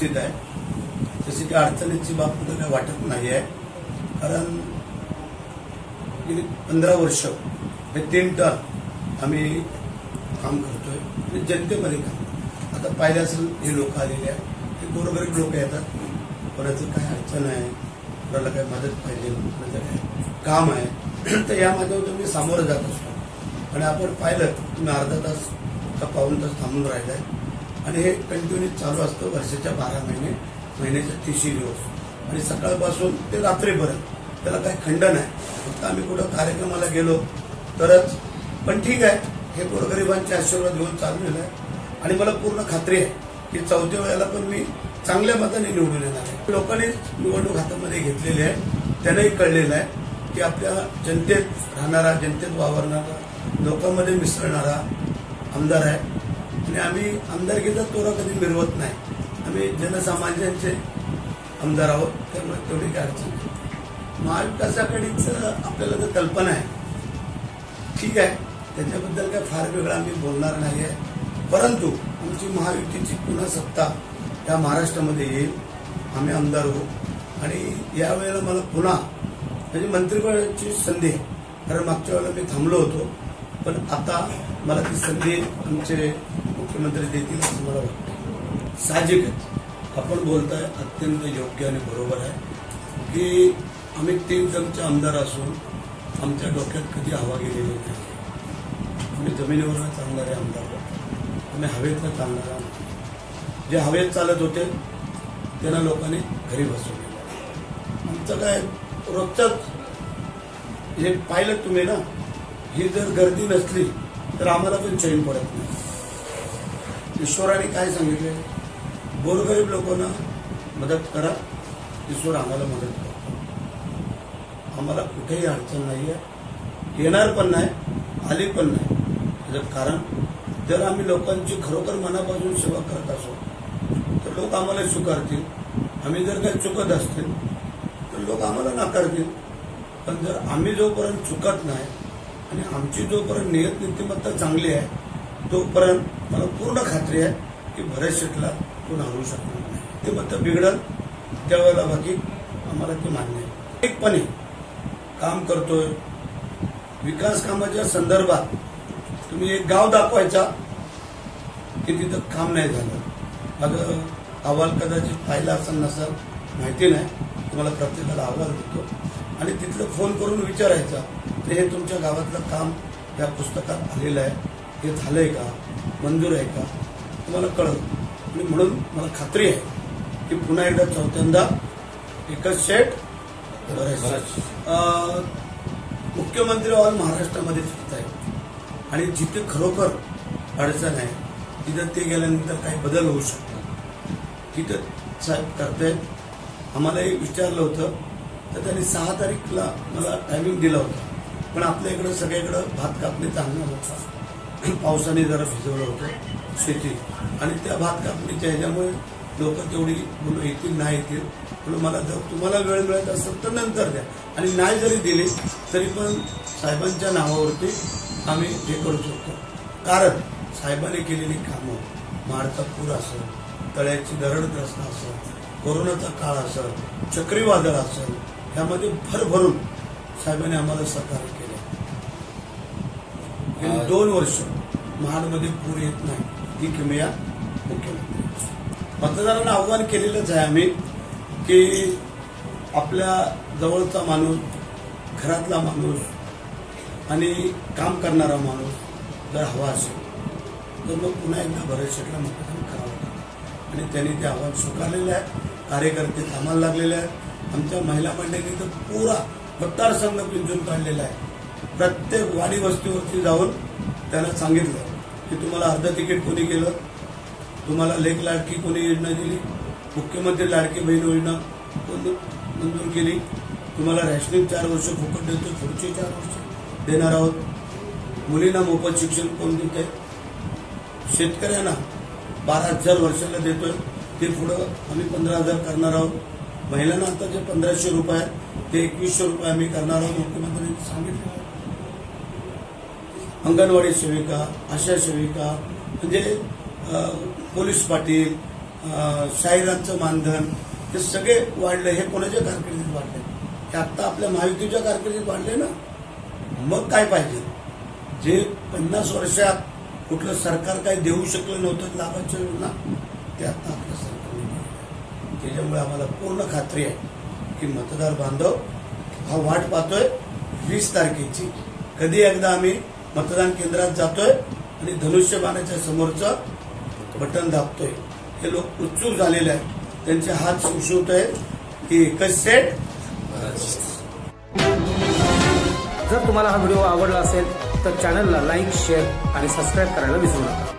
व्यवस्थित आहे. तशी काही अडचणीची बाब कुठं काही वाटत नाही आहे. कारण गेली 15 वर्ष हे 3 टर्म आम्ही काम करतोय म्हणजे जनतेमध्ये काम. आता पाहिलं असेल हे लोक आलेले आहेत, हे गोरगरीब लोक येतात. कोणाचं काय अडचण आहे, कोणाला काय मदत पाहिजे, कोणाचं काय काम आहे, तर या माध्यमातून मी सामोरं जात असतो. आणि आपण पाहिलं तुम्ही अर्धा तास का पाऊण तास थांबून राहिलाय आणि हे कंटिन्यू चालू असतं वर्षाच्या 12 महिने, महिन्याच्या 30 दिवस आणि सकाळपासून ते रात्रीपर्यंत. त्याला काही खंड नाही. फक्त आम्ही कुठं कार्यक्रमाला गेलो तरच. पण ठीक आहे, हे गोरगरिबांचे आशीर्वाद घेऊन चाललेलं आहे आणि मला पूर्ण खात्री आहे की 4थ्या वेळेला पण मी चांगल्या मताने निवडून येणार आहे. लोकांनी निवडणूक हातामध्ये घेतलेली आहे, त्यांनाही कळलेलं आहे की आपल्या जनतेत राहणारा, जनतेत वावरणारा, लोकांमध्ये मिसळणारा आमदार आहे. आणि आम्ही आमदारकीचा तोरा कधी मिरवत नाही. आम्ही जनसामान्यांचे आमदार आहोत, त्यामुळे तेवढी काय अडचण नाही. महाविकास आघाडीचं आपल्याला जर कल्पना आहे, ठीक आहे, त्याच्याबद्दल काय फार वेगळं आम्ही बोलणार नाही आहे. परंतु आमची महायुतीची पुन्हा सत्ता या महाराष्ट्रामध्ये येईल. आम्ही आमदार होऊ आणि यावेळेला मला पुन्हा म्हणजे मंत्रिपदाची संधी आहे. कारण मागच्या वेळेला मी थांबलो होतो, पण आता मला ती संधी आमचे मुख्यमंत्री देतील असं मला वाटतं. साहजिक आहे, आपण बोलताय अत्यंत योग्य आणि बरोबर आहे की आम्ही 3 टर्मचे आमदार असून आमच्या डोक्यात कधी हवा गेलेली नाही. आम्ही जमिनीवरच चालणारे आमदार आहोत. आम्ही हवेतनं चालणारे आमदार. जे हवेत चालत होते त्यांना लोकांनी घरी बसवले. आमचं काय रोजच हे पाहिलं तुम्ही ना, ही जर गर्दी नसली तर आम्हाला पण चैन पडत नाही. ईश्वराने काय सांगितले, गोरगरीब लोकांना मदत करा, ईश्वर आम्हाला मदत करा. आम्हाला कुठेही अडचण नाही आहे, येणार पण नाही, आली पण नाही. त्याचं कारण जर आम्ही लोकांची खरोखर मनापासून सेवा करत असो तर लोक आम्हाला स्वीकारतील. आम्ही जर काही चुकत असतील तर लोक आम्हाला नाकारतील. पण जर आम्ही जोपर्यंत चुकत नाही आणि आमची जोपर्यंत नियत नीतिमत्ता चांगली आहे तोपर्यंत मला पूर्ण खात्री आहे की भरत शेठला कोण हरवू शकणार नाही. ते मत बिघडल त्यावेळेला बाकी आम्हाला ते मान्य आहे. एकपणे काम करतोय. विकास कामाच्या संदर्भात तुम्ही एक गाव दाखवायचा की तिथं काम नाही झालं. माझं अहवाल कदाचित पाहिला असेल नसेल माहिती नाही, तुम्हाला प्रत्येकाला अहवाल देतो आणि तिथलं फोन करून विचारायचा तर हे तुमच्या गावातलं काम या पुस्तकात आलेलं आहे, हे झालंय का, मंजूर आहे का, तुम्हाला कळलं. आणि म्हणून मला खात्री आहे की पुन्हा एकदा 4थ्यांदा एकच शेठ मुख्यमंत्री ऑल महाराष्ट्रामध्ये फिरत आहेत आणि जिथे खरोखर अडचण आहे तिथं ते गेल्यानंतर काही बदल होऊ शकतात. तिथं साहेब करतायत. आम्हालाही विचारलं होतं तर त्यांनी 6 तारीखला मला टायमिंग दिला होता. पण आपल्या इकडं सगळीकडं भात कापणीचा हंगाम होता, पावसाने जरा भिजवलं होतं शेती आणि त्या भात कापणीच्या ह्याच्यामुळे लोक तेवढी बोलू येतील नाही येतील. म्हणून मला जर तुम्हाला वेळ मिळत असेल तर नंतर द्या आणि नाही जरी दिली तरी पण साहेबांच्या नावावरती आम्ही हे करू शकतो. कारण साहेबांनी केलेली कामं, माडचा पूर असेल, तळ्याची दरडग्रस्त असेल, कोरोनाचा काळ असेल, चक्रीवादळ असेल, यामध्ये भरभरून साहेबांनी आम्हाला सहकार्य केलं. गेली 2 वर्ष महाडमध्ये पूर येत नाही ही किमया मुख्यमंत्री. मतदारांना आव्हान केलेलंच आहे आम्ही की आपल्या जवळचा माणूस, घरातला माणूस आणि काम करणारा माणूस जर हवा असेल तर मग पुन्हा एकदा भरत शेठला मतदान करावं आणि त्यांनी ते आव्हान स्वीकारलेलं आहे. कार्यकर्ते कामाला लागलेले आहेत. आमच्या महिला मंडळींनी तर पुरा मतदारसंघ पिंजून काढलेला आहे. प्रत्येक वाडी वस्तीवरती जाऊन त्यांना सांगितलं की तुम्हाला अर्ध तिकीट कोणी केलं, तुम्हाला लेख लाडकी कोणी योजना दिली, मुख्यमंत्री लाडकी बहीण योजना कोण मंजूर केली, तुम्हाला रॅशनिंग 4 वर्ष फुकट देतो, पुढचे 4 वर्ष देणार आहोत, मुलींना मोफत शिक्षण कोण देत आहे, शेतकऱ्यांना 12,000 वर्षाला देतोय ते पुढं आम्ही 15,000 करणार आहोत, महिलांना आता जे 1,500 रुपये ते 2,100 रुपये आम्ही करणार आहोत मुख्यमंत्र्यांनी सांगितलं. अंगणवाडी सेविका, आशा सेविका म्हणजे पोलीस पाटील शाहिरांचं मानधन हे सगळे वाढले. हे कोणाच्या कारकिर्दीत वाढले? हे आता आपल्या महायुतीच्या कारकिर्दीत वाढले ना. मग काय पाहिजे? जे 50 वर्षात कुठलं सरकार काही देऊ शकलं नव्हतं लाभाच्या योजना, ते आता आपल्या सरकारने दिल्या. त्याच्यामुळे आम्हाला पूर्ण खात्री आहे की मतदार बांधव हा वाट पाहतोय 20 तारखेची. कधी एकदा आम्ही मतदान केंद्रात जातोय आणि धनुष्यबाणाच्या समोरचं बटन दाबतोय. हे लोक उत्सुक झालेले आहेत. त्यांचे हात सुशोभत आहेत की एकच सेट. जर तुम्हाला हा व्हिडिओ आवडला असेल तर चॅनलला लाईक, शेअर आणि सबस्क्राईब करायला विसरू नका.